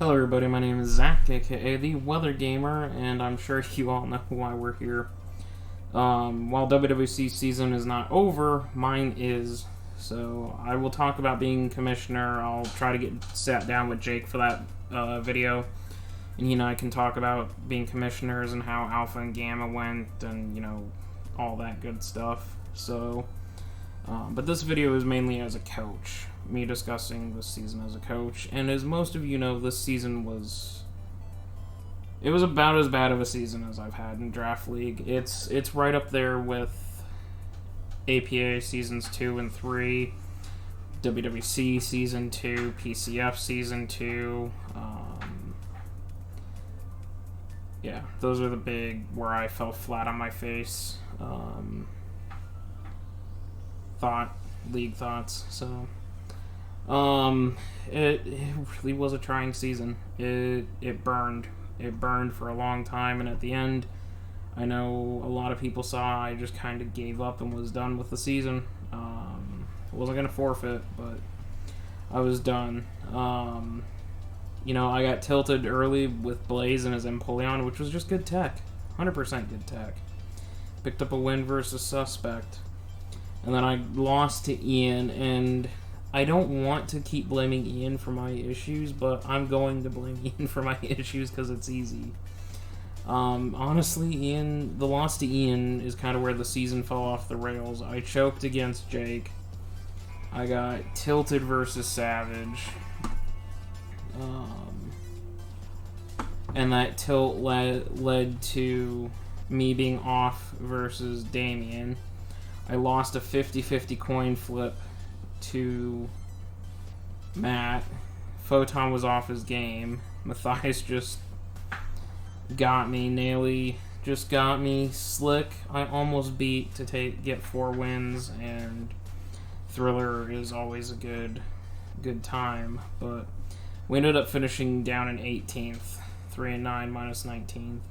Hello everybody, my name is Zach, aka the Weather Gamer, and I'm sure you all know why we're here. While WWC season is not over, mine is. So I will talk about being commissioner. I'll try to get sat down with Jake for that video. And he and I can talk about being commissioners and how Alpha and Gamma went and, all that good stuff. So, but this video is mainly as a coach. Me discussing this season as a coach, and as most of you know, this season was about as bad of a season as I've had in Draft League. It's right up there with APA seasons 2 and 3, WWC season 2, PCF season 2. Yeah, those are the big where I fell flat on my face. League thoughts. So. It really was a trying season. It burned. It burned for a long time, and at the end, I know a lot of people saw I just kind of gave up and was done with the season. I wasn't going to forfeit, but I was done. I got tilted early with Blaze and his Empoleon, which was just good tech. 100% good tech. Picked up a win versus Suspect. And then I lost to Ian, and I don't want to keep blaming Ian for my issues, but I'm going to blame Ian for my issues because it's easy. Honestly, the loss to Ian is kind of where the season fell off the rails. I choked against Jake. I got tilted versus Savage. And that tilt led to me being off versus Damien. I lost a 50-50 coin flip to Matt. Photon was off his game. Matthias just got me. Naily just got me. Slick I almost beat to get 4 wins, and Thriller is always a good time, but we ended up finishing down in 18th, 3-9 minus 19th.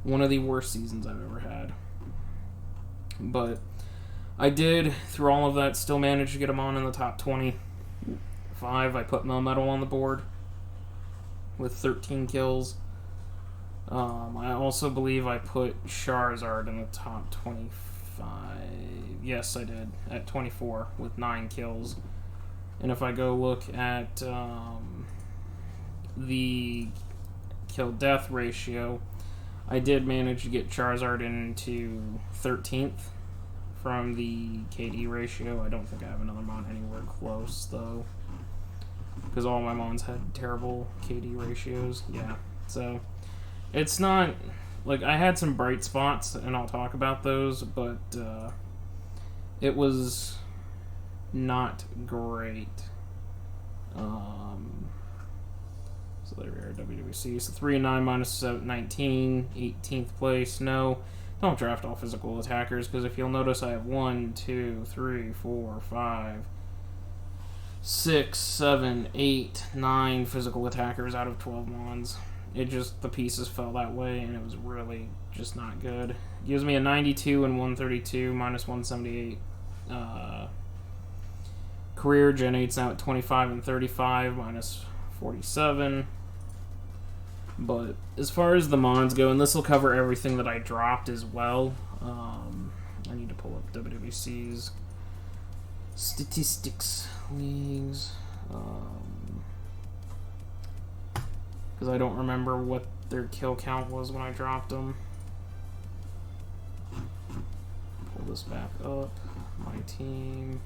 One of the worst seasons I've ever had, but I did, through all of that, still manage to get him on in the top 25. I put Melmetal on the board with 13 kills. I also believe I put Charizard in the top 25. Yes, I did, at 24 with 9 kills. And if I go look at the kill-death ratio, I did manage to get Charizard into 13th. From the KD ratio. I don't think I have another Mon anywhere close, though, because all my Mons had terrible KD ratios. Yeah, so it's not, like, I had some bright spots, and I'll talk about those, but it was not great. So there we are, WWC. So 3-9 minus 19, 18th place. No. Don't draft all physical attackers, because if you'll notice, I have 1, 2, 3, 4, 5, 6, 7, 8, 9 physical attackers out of 12 Mons. The pieces fell that way, and it was really just not good. It gives me a 92 and 132, minus 178. Career Gen 8's now at 25 and 35, minus 47. But as far as the Mons go, and this will cover everything that I dropped as well, I need to pull up WWC's statistics leagues, because I don't remember what their kill count was when I dropped them. Pull this back up. My team.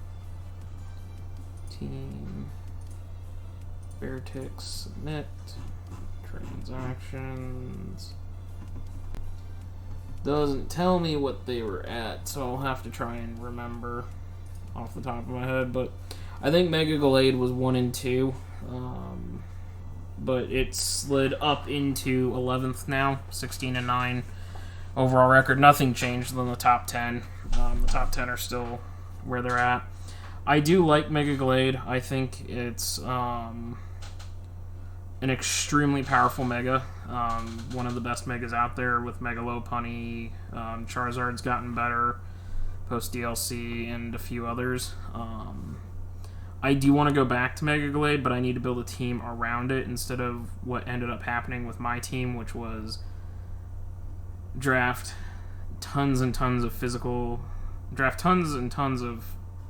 Beartics, submit. Transactions. Doesn't tell me what they were at, so I'll have to try and remember off the top of my head. But I think Mega Gallade was 1 and 2, but it slid up into 11th now, 16 and 9 overall record. Nothing changed than the top 10. The top 10 are still where they're at. I do like Mega Gallade. I think it's an extremely powerful Mega. One of the best Megas out there with Mega Lopunny. Charizard's gotten better post DLC and a few others. I do want to go back to Mega Glade, but I need to build a team around it instead of what ended up happening with my team, which was draft tons and tons of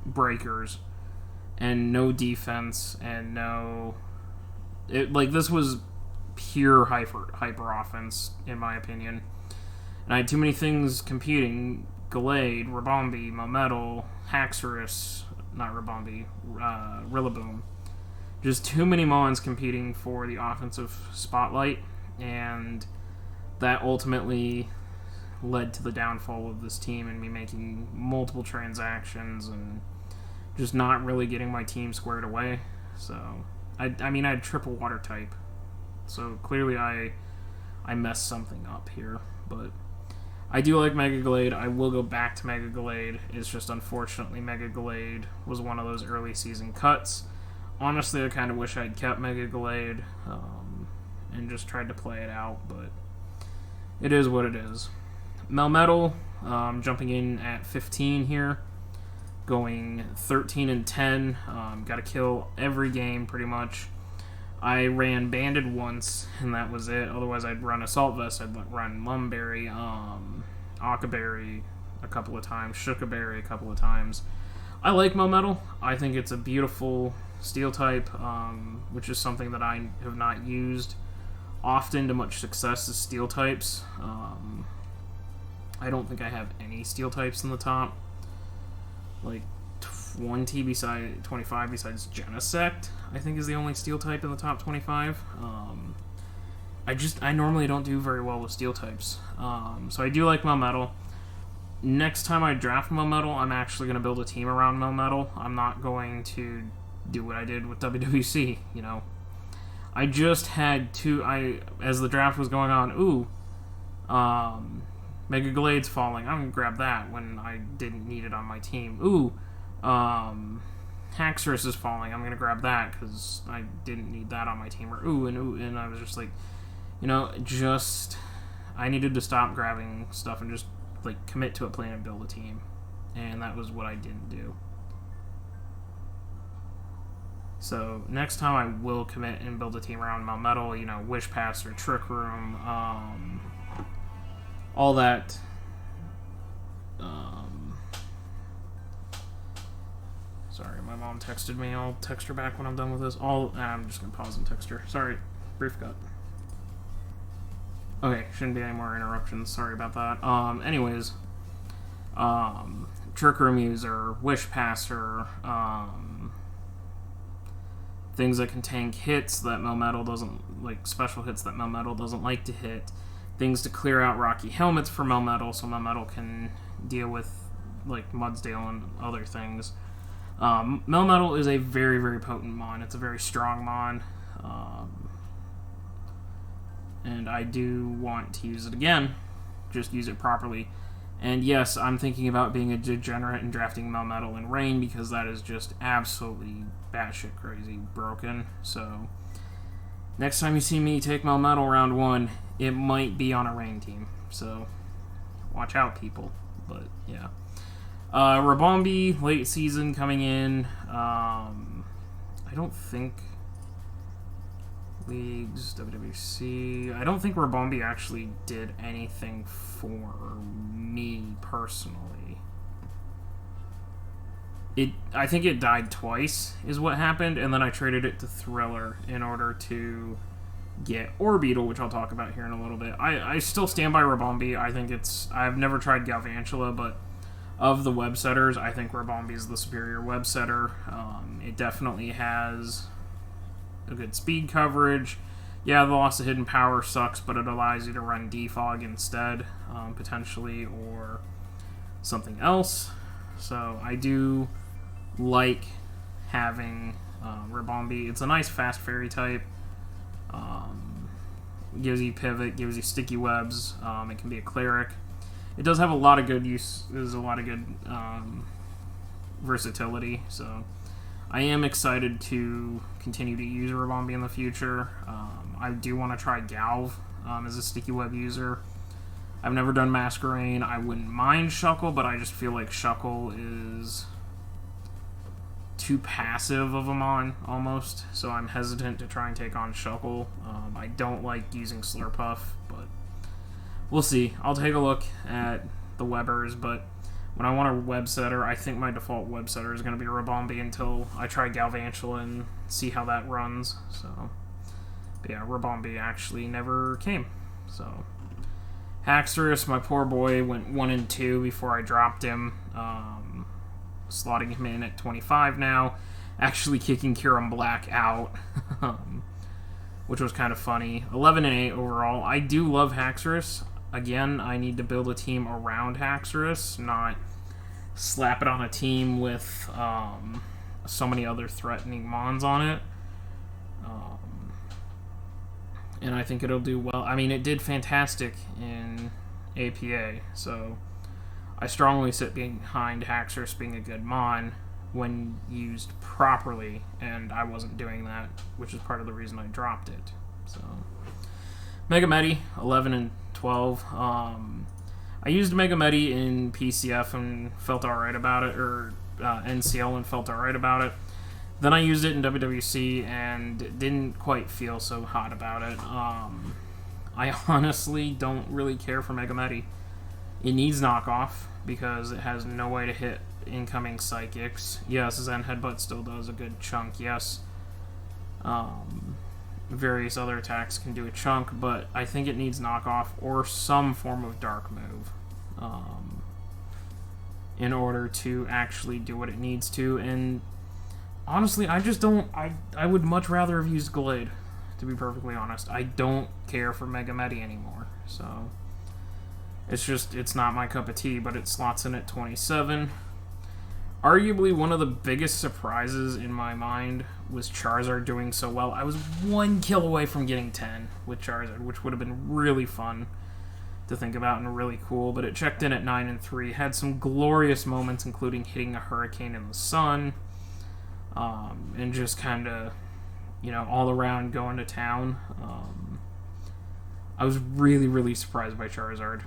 breakers, and no defense, and this was pure hyper offense, in my opinion. And I had too many things competing: Gallade, Ribombee, Melmetal, Haxorus, not Ribombee, Rillaboom. Just too many Mons competing for the offensive spotlight, and that ultimately led to the downfall of this team and me making multiple transactions and just not really getting my team squared away. So, I had triple water type. So clearly I messed something up here. But I do like Mega Glade. I will go back to Mega Glade. It's just unfortunately Mega Glade was one of those early season cuts. Honestly, I kind of wish I'd kept Mega Glade and just tried to play it out, but it is what it is. Melmetal, jumping in at 15 here, going 13-10. Got to kill every game pretty much. I ran Banded once, and that was it. Otherwise, I'd run Assault Vest, I'd run Lumberry, Occaberry a couple of times, Shookaberry a couple of times. I like Melmetal. I think it's a beautiful steel type, which is something that I have not used often to much success as steel types. I don't think I have any steel types in the top, like 20 beside 25 besides Genesect, I think is the only steel type in the top 25. I normally don't do very well with steel types. So I do like Melmetal. Next time I draft Melmetal, I'm actually going to build a team around Melmetal. I'm not going to do what I did with WWC, you know. I just had as the draft was going on, Mega Glade's falling. I'm going to grab that when I didn't need it on my team. Haxorus is falling. I'm going to grab that because I didn't need that on my team. And I was just like, I needed to stop grabbing stuff and just commit to a plan and build a team. And that was what I didn't do. So next time I will commit and build a team around Melmetal, Wish Pass or Trick Room, all that. Sorry, my mom texted me. I'll text her back when I'm done with this. I'm just going to pause and text her. Sorry, brief cut. Okay, shouldn't be any more interruptions. Sorry about that. Anyways, Trick Room user, Wish Passer, things that can tank hits that Melmetal doesn't, special hits that Melmetal doesn't like to hit, things to clear out Rocky Helmets for Melmetal so Melmetal can deal with, Mudsdale and other things. Melmetal is a very, very potent mon. It's a very strong mon. And I do want to use it again. Just use it properly. And yes, I'm thinking about being a degenerate and drafting Melmetal in Rain because that is just absolutely batshit crazy broken. So, next time you see me take Melmetal round 1, it might be on a Rain team. So, watch out, people. But, yeah. Ribombee, late season coming in. I don't think Leagues, WWC. I don't think Ribombee actually did anything for me personally. I think it died twice, is what happened, and then I traded it to Thriller in order to get Orbeetle, which I'll talk about here in a little bit. I still stand by Ribombee. I think I've never tried Galvantula, but of the web setters, I think Ribombee is the superior web setter. It definitely has a good speed coverage. Yeah, the loss of hidden power sucks, but it allows you to run Defog instead, potentially, or something else. So I do like having Ribombee. It's a nice fast fairy type. Gives you pivot, gives you sticky webs. It can be a cleric. It does have a lot of good use. There's a lot of good versatility. So I am excited to continue to use Ribombee in the future. I do want to try Galv as a sticky web user. I've never done Masquerain. I wouldn't mind Shuckle, but I just feel like Shuckle is too passive of a mon, almost, so I'm hesitant to try and take on Shuckle. I don't like using Slurpuff, but we'll see. I'll take a look at the Webbers, but when I want a web setter, I think my default web setter is going to be Rabombi until I try Galvantula and see how that runs. So, but yeah, Rabombi actually never came. So, Haxorus, my poor boy, went 1 and 2 before I dropped him. Slotting him in at 25 now, actually kicking Kyurem Black out, which was kind of funny. 11 and 8 overall. I do love Haxorus. Again, I need to build a team around Haxorus, not slap it on a team with so many other threatening mons on it. And I think it'll do well. I mean, it did fantastic in APA, so I strongly sit behind Haxorus being a good mon when used properly, and I wasn't doing that, which is part of the reason I dropped it. So, Mega Medi, 11 and 12. I used Mega Medi in PCF and felt alright about it, or NCL and felt alright about it. Then I used it in WWC and didn't quite feel so hot about it. I honestly don't really care for Mega Medi. It needs knockoff because it has no way to hit incoming psychics. Yes, Zen Headbutt still does a good chunk. Yes, various other attacks can do a chunk, but I think it needs knockoff or some form of dark move in order to actually do what it needs to. And honestly, I just don't... I would much rather have used Glade, to be perfectly honest. I don't care for Mega Medi anymore, so... It's not my cup of tea, but it slots in at 27. Arguably, one of the biggest surprises in my mind was Charizard doing so well. I was 1 kill away from getting 10 with Charizard, which would have been really fun to think about and really cool, but it checked in at 9 and 3. Had some glorious moments, including hitting a Hurricane in the sun, and just kind of, all around going to town. I was really, really surprised by Charizard,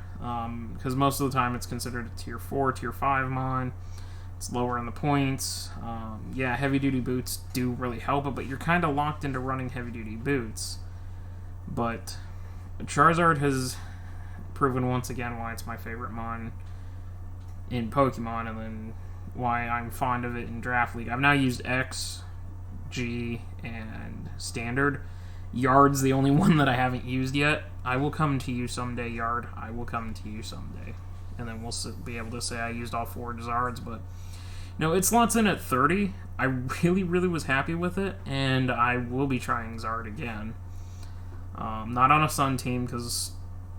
because most of the time it's considered a Tier 4, Tier 5 mon. It's lower in the points. Yeah, heavy-duty boots do really help it, but you're kind of locked into running heavy-duty boots. But Charizard has proven once again why it's my favorite mon in Pokemon, and then why I'm fond of it in Draft League. I've now used X, G, and Standard. Yard's the only one that I haven't used yet. I will come to you someday, Yard. I will come to you someday. And then we'll be able to say I used all 4 Zards, but... it slots in at 30. I really, really was happy with it, and I will be trying Zard again. Not on a Sun team, because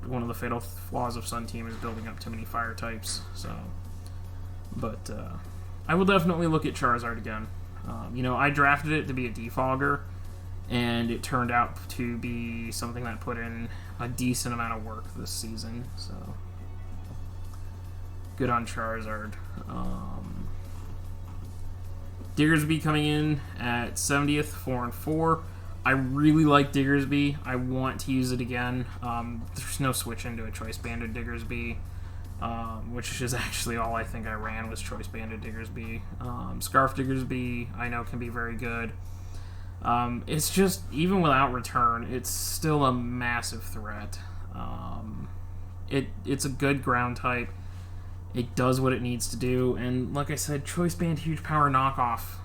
one of the fatal flaws of Sun team is building up too many fire types, so... But, I will definitely look at Charizard again. I drafted it to be a defogger, and it turned out to be something that put in a decent amount of work this season, so... Good on Charizard. Diggersby coming in at 70th, 4 and 4. I really like Diggersby. I want to use it again. There's no switch into a Choice Banded Diggersby, which is actually all I think I ran was Choice Banded Diggersby. Scarf Diggersby I know can be very good. It's just, even without return, it's still a massive threat. It's a good ground type. It does what it needs to do, and like I said, Choice Band Huge Power Knockoff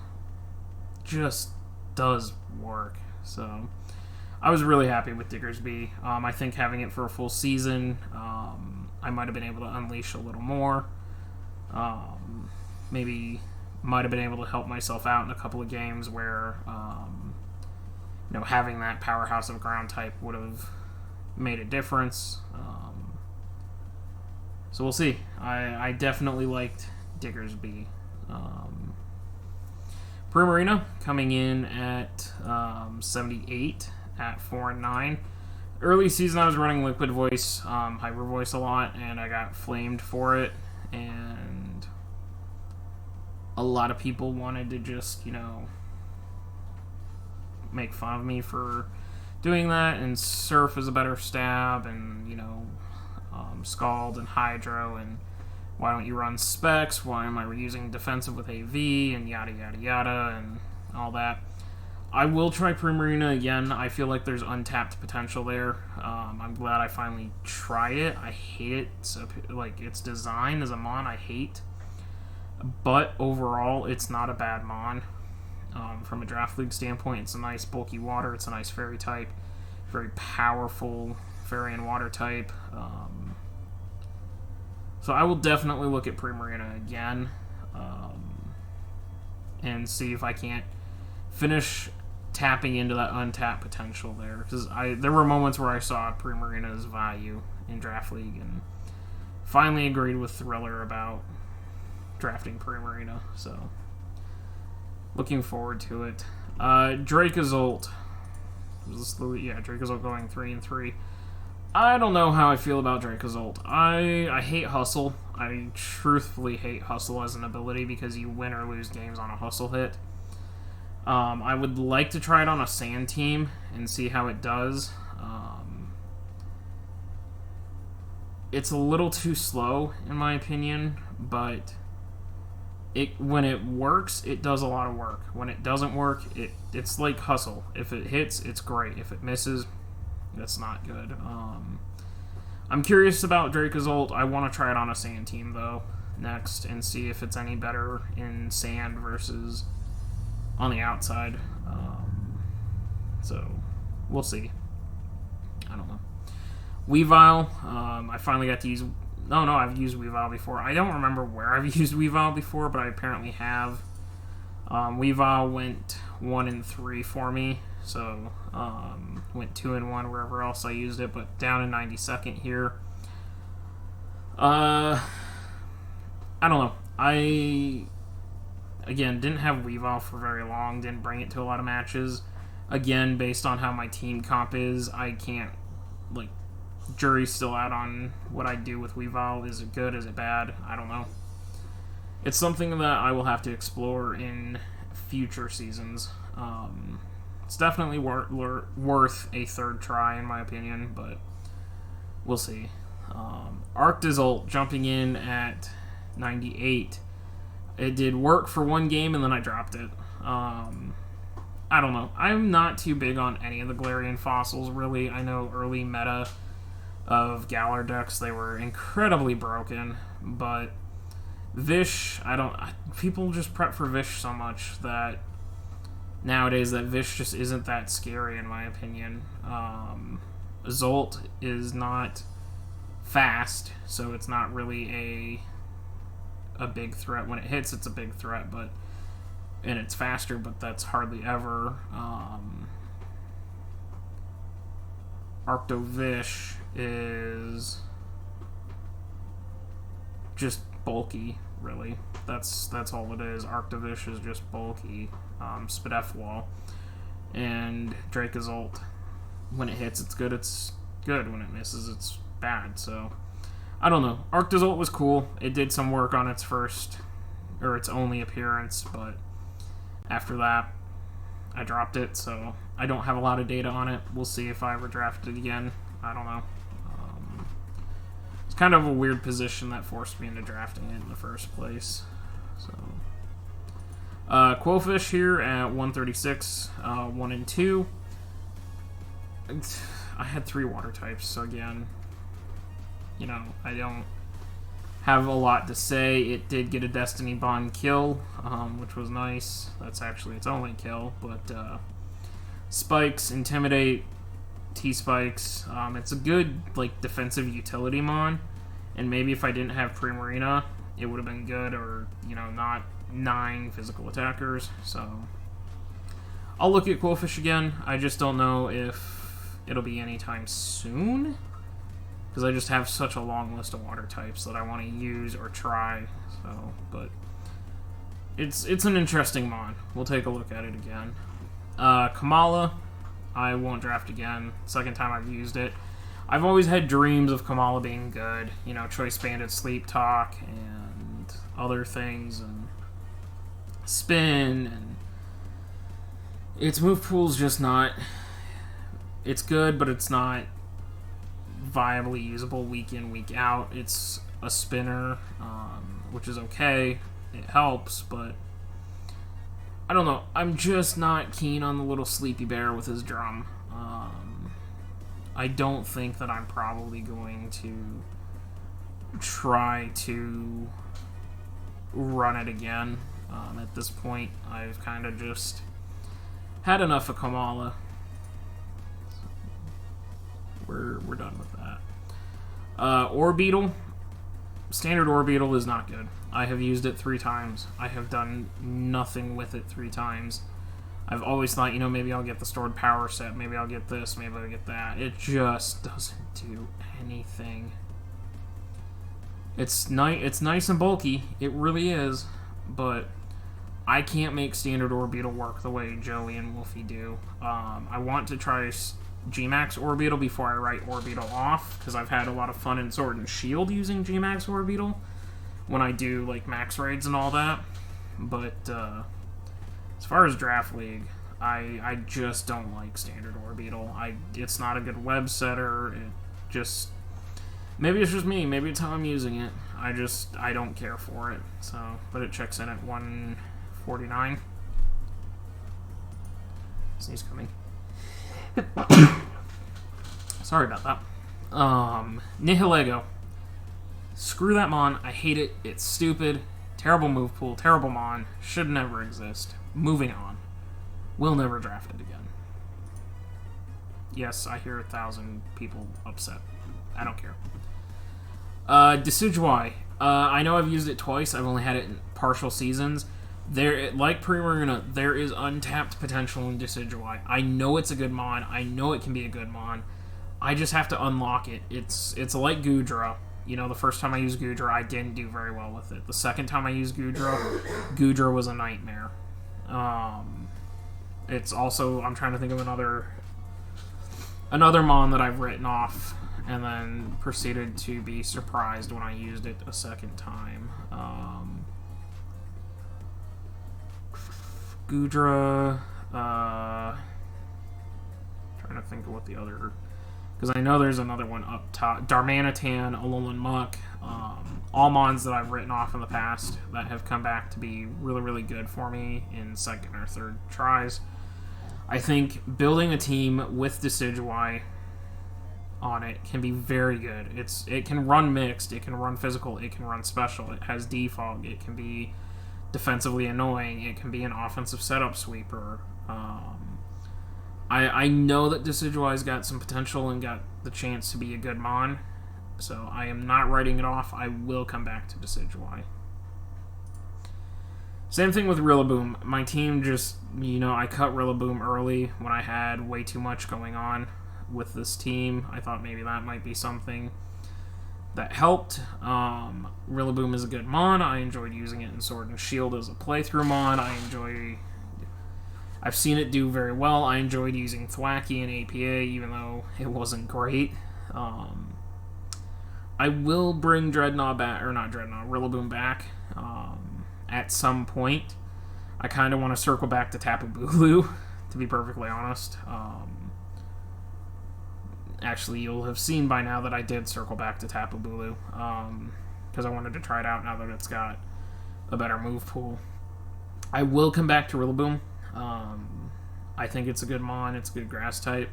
just does work. So, I was really happy with Diggersby. I think having it for a full season, I might have been able to unleash a little more. Maybe might have been able to help myself out in a couple of games where, having that powerhouse of ground type would have made a difference. So we'll see. I definitely liked Diggersby. Primarina coming in at 78 at 4 and 9. Early season I was running Liquid Voice, Hyper Voice a lot, and I got flamed for it. And a lot of people wanted to just, make fun of me for doing that. And Surf is a better stab, and Scald and Hydro, and why don't you run specs? Why am I using defensive with AV and yada yada yada and all that. I will try Primarina again. I feel like there's untapped potential there. I'm glad I finally try it. I hate it. So, like, its design as a mon, I hate. But overall, it's not a bad mon. From a draft league standpoint, it's a nice bulky water. It's a nice fairy type. Very powerful fairy and water type. So I will definitely look at Primarina again. And see if I can't finish tapping into that untapped potential there, because there were moments where I saw Primarina's value in draft league and finally agreed with Thriller about drafting Primarina. So looking forward to it. Dracozolt. Dracozolt going 3-3. I don't know how I feel about Dracozolt. I hate Hustle. I truthfully hate Hustle as an ability because you win or lose games on a Hustle hit. I would like to try it on a Sand team and see how it does. It's a little too slow, in my opinion, but when it works, it does a lot of work. When it doesn't work, it's like Hustle. If it hits, it's great. If it misses, that's not good. I'm curious about Dracozolt. I want to try it on a Sand team, though, next, and see if it's any better in Sand versus on the outside. So we'll see. I don't know. Weavile, I finally got to use... No, I've used Weavile before. I don't remember where I've used Weavile before, but I apparently have. Weavile went 1-3 for me, so went 2-1 wherever else I used it, but down in 92nd here. I don't know. Again, didn't have Weavile for very long, didn't bring it to a lot of matches. Again, based on how my team comp is, I can't, jury's still out on what I do with Weavile. Is it good? Is it bad? I don't know. It's something that I will have to explore in future seasons. It's definitely worth a third try, in my opinion, but we'll see. Arctozolt jumping in at 98. It did work for one game, and then I dropped it. I don't know. I'm not too big on any of the Galarian fossils, really. I know early meta of Galar decks, they were incredibly broken, but Vish, people just prep for Vish so much that nowadays that Vish just isn't that scary, in my opinion. Zolt is not fast, so it's not really a big threat. When it hits, it's a big threat, and it's faster, but that's hardly ever. Arctovish is just bulky, really. That's all it is. Arctovish is just bulky. Spadef and Dracozolt, when it hits, it's good. It's good. When it misses, it's bad. So I don't know. Arctozolt was cool. It did some work on its its only appearance, but after that, I dropped it, so I don't have a lot of data on it. We'll see if I ever draft it again. I don't know. It's kind of a weird position that forced me into drafting it in the first place. So, Quillfish here at 136, 1-2. I had 3 water types, so again, I don't have a lot to say. It did get a Destiny Bond kill, which was nice. That's actually its only kill, but Spikes, Intimidate, T-Spikes. It's a good defensive utility mon, and maybe if I didn't have Primarina, it would have been good, or not 9 physical attackers. So I'll look at Quillfish again. I just don't know if it'll be anytime soon, because I just have such a long list of water types that I want to use or try. So, but it's an interesting mon. We'll take a look at it again. Kamala, I won't draft again. Second time I've used it. I've always had dreams of Kamala being good. Choice Banded Sleep Talk and other things, and Spin, and its move pool's just not... It's good, but it's not viably usable week in, week out. It's a spinner, which is okay. It helps, but I don't know. I'm just not keen on the little sleepy bear with his drum. I don't think that I'm probably going to try to run it again. At this point, I've kind of just had enough of Kamala. We're done with that. Orbeetle. Standard Orbeetle is not good. I have used it 3 times. I have done nothing with it 3 times. I've always thought, maybe I'll get the stored power set, maybe I'll get this, maybe I'll get that. It just doesn't do anything. It's nice and bulky, it really is, but I can't make Standard Orbeetle work the way Joey and Wolfie do. I want to try G-Max Orbeetle before I write Orbeetle off, because I've had a lot of fun in Sword and Shield using G-Max Orbeetle when I do, like, max raids and all that. But, as far as Draft League, I just don't like Standard Orbeetle. It's not a good web setter. It just... Maybe it's just me. Maybe it's how I'm using it. I don't care for it. So, but it checks in at 149. Sneeze coming. Sorry about that. Nihilego. Screw that Mon. I hate it. It's stupid. Terrible move pool. Terrible Mon. Should never exist. Moving on. Will never draft it again. Yes, I hear 1,000 people upset. I don't care. Decidueye. I know I've used it twice. I've only had it in partial seasons. Like Primarina, there is untapped potential in Decidueye. I know it's a good Mon. I know it can be a good Mon. I just have to unlock it. It's like Goodra. The first time I used Goodra, I didn't do very well with it. The second time I used Goodra was a nightmare. It's also, I'm trying to think of another Mon that I've written off and then proceeded to be surprised when I used it a second time. Goodra, trying to think of what the other, because I know there's another one up top. Darmanitan, Alolan Muck, all Mons that I've written off in the past that have come back to be really, really good for me in second or third tries. I think building a team with Decidueye on it can be very good. It can run mixed, it can run physical, it can run special, it has defog, it can be defensively annoying, it can be an offensive setup sweeper. I know that Decidueye's got some potential and got the chance to be a good Mon, so I am not writing it off. I will come back to Decidueye. Same thing with Rillaboom. My team just, I cut Rillaboom early when I had way too much going on with this team. I thought maybe that might be something that helped. Rillaboom is a good Mon. I enjoyed using it in Sword and Shield as a playthrough Mon. I've seen it do very well. I enjoyed using Thwacky in APA, even though it wasn't great. I will bring Rillaboom back at some point. I kind of want to circle back to Tapu Bulu, to be perfectly honest. Actually, you'll have seen by now that I did circle back to Tapu Bulu, because I wanted to try it out now that it's got a better move pool. I will come back to Rillaboom. I think it's a good Mon, it's a good grass type.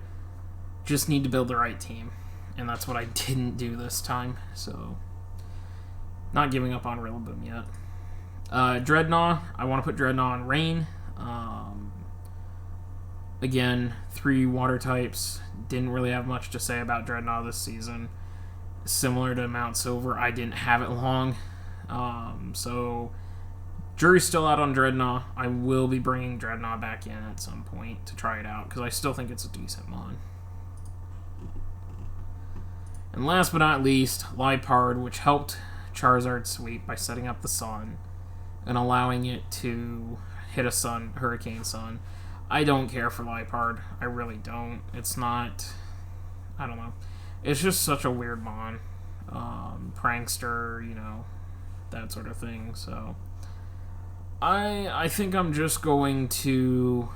Just need to build the right team, and that's what I didn't do this time, so not giving up on Rillaboom yet. Dreadnought, I want to put Dreadnought on Rain. Again, 3 water types. Didn't really have much to say about Dreadnought this season. Similar to Mount Silver, I didn't have it long. So jury's still out on Dreadnought. I will be bringing Dreadnought back in at some point to try it out, because I still think it's a decent Mon. And last but not least, Liepard, which helped Charizard sweep by setting up the Sun and allowing it to hit a Hurricane Sun. I don't care for Liepard. I really don't. It's not... I don't know. It's just such a weird Mon. Prankster, that sort of thing. So I think I'm just going to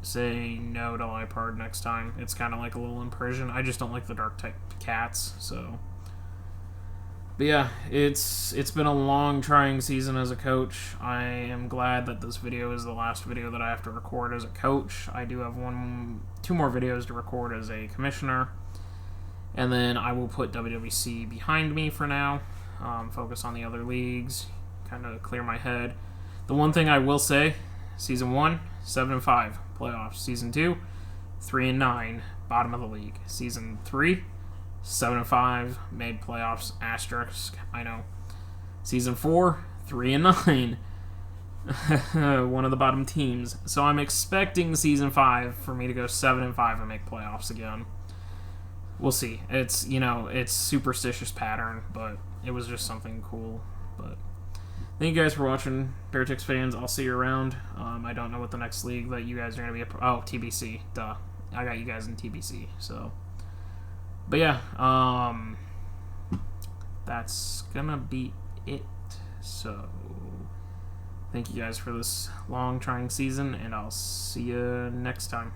say no to Liepard next time. It's kind of like a little Impersion. I just don't like the Dark-type cats, so... But yeah, it's been a long, trying season as a coach. I am glad that this video is the last video that I have to record as a coach. I do have two more videos to record as a commissioner, and then I will put WWC behind me for now. Focus on the other leagues, kind of clear my head. The one thing I will say: Season 1, 7-5 playoffs. Season 2, 3-9 bottom of the league. Season 3. 7-5 made playoffs. Asterisk. I know. Season 4, 3-9. One of the bottom teams. So I'm expecting Season 5 for me to go 7-5 and make playoffs again. We'll see. It's it's superstitious pattern, but it was just something cool. But thank you guys for watching, Beartics fans. I'll see you around. I don't know what the next league that you guys are gonna be. TBC. Duh. I got you guys in TBC. So. But yeah, that's gonna be it. So, thank you guys for this long, trying season, and I'll see you next time.